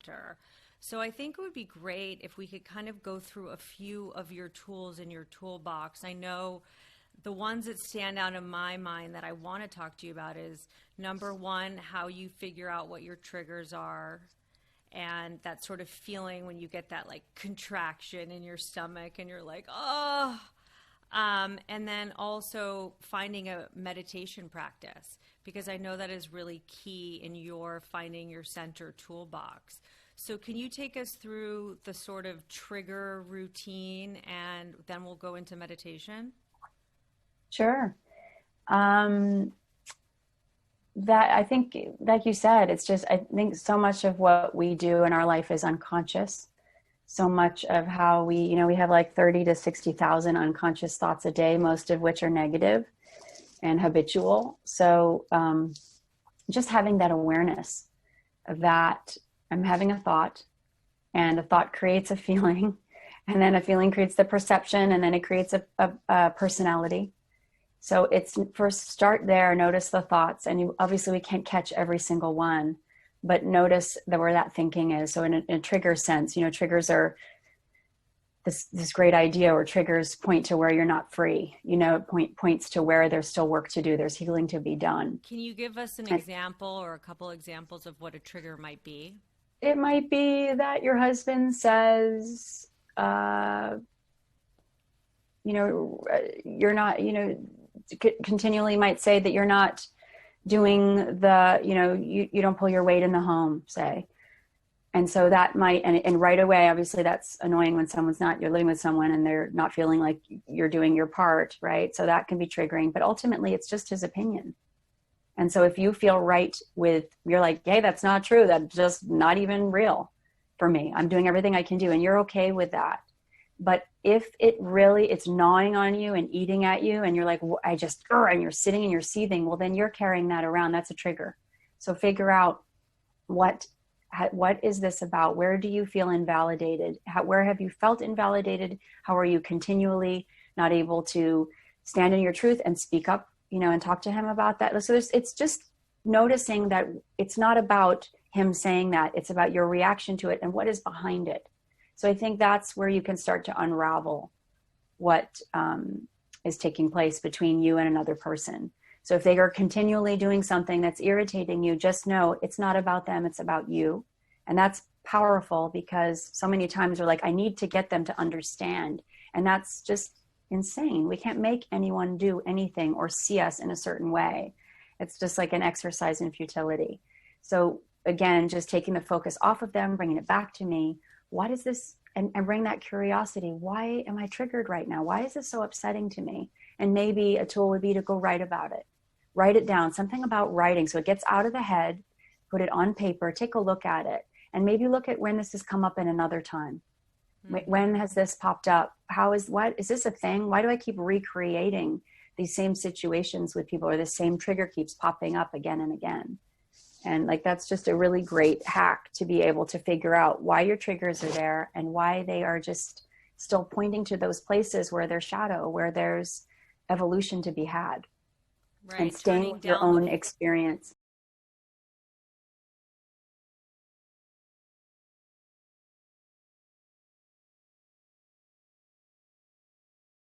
after. So I think it would be great if we could kind of go through a few of your tools in your toolbox. I know the ones that stand out in my mind that I want to talk to you about is, number one, how you figure out what your triggers are, and that sort of feeling when you get that like contraction in your stomach and you're like, oh. And then also finding a meditation practice, because I know that is really key in your finding your center toolbox. So can you take us through the sort of trigger routine, and then we'll go into meditation? Sure. That I think, like you said, it's just, I think so much of what we do in our life is unconscious. So much of how we have like 30 to 60,000 unconscious thoughts a day, most of which are negative and habitual. So just having that awareness of that I'm having a thought, and a thought creates a feeling, and then a feeling creates the perception, and then it creates a personality. So it's first start there, notice the thoughts, and obviously we can't catch every single one, but notice that where that thinking is. So in a trigger sense, triggers are this great idea, or triggers point to where you're not free. Points to where there's still work to do. There's healing to be done. Can you give us an example or a couple examples of what a trigger might be? It might be that your husband says, you're not, continually might say that you're not doing you don't pull your weight in the home, say. And so that might, and right away, obviously that's annoying when you're living with someone and they're not feeling like you're doing your part, right? So that can be triggering, but ultimately it's just his opinion. And so if you feel you're like, hey, that's not true. That's just not even real for me. I'm doing everything I can do. And you're okay with that. But if it's gnawing on you and eating at you, and you're like, and you're sitting and you're seething, well, then you're carrying that around. That's a trigger. So figure out what is this about? Where do you feel invalidated? Where have you felt invalidated? How are you continually not able to stand in your truth and speak up, and talk to him about that? So it's just noticing that it's not about him saying that, it's about your reaction to it and what is behind it. So I think that's where you can start to unravel what is taking place between you and another person. So if they are continually doing something that's irritating you, just know it's not about them, it's about you. And that's powerful, because so many times we're like, I need to get them to understand. And that's just insane. We can't make anyone do anything or see us in a certain way. It's just like an exercise in futility. So again, just taking the focus off of them, bringing it back to me. What is this? And bring that curiosity. Why am I triggered right now? Why is this so upsetting to me? And maybe a tool would be to go write about it. Write it down, something about writing. So it gets out of the head, put it on paper, take a look at it. And maybe look at when this has come up in another time. Mm-hmm. When has this popped up? What is this a thing? Why do I keep recreating these same situations with people, or the same trigger keeps popping up again and again? And that's just a really great hack to be able to figure out why your triggers are there and why they are just still pointing to those places where there's shadow, where there's evolution to be had. Right. And staying with your own experience.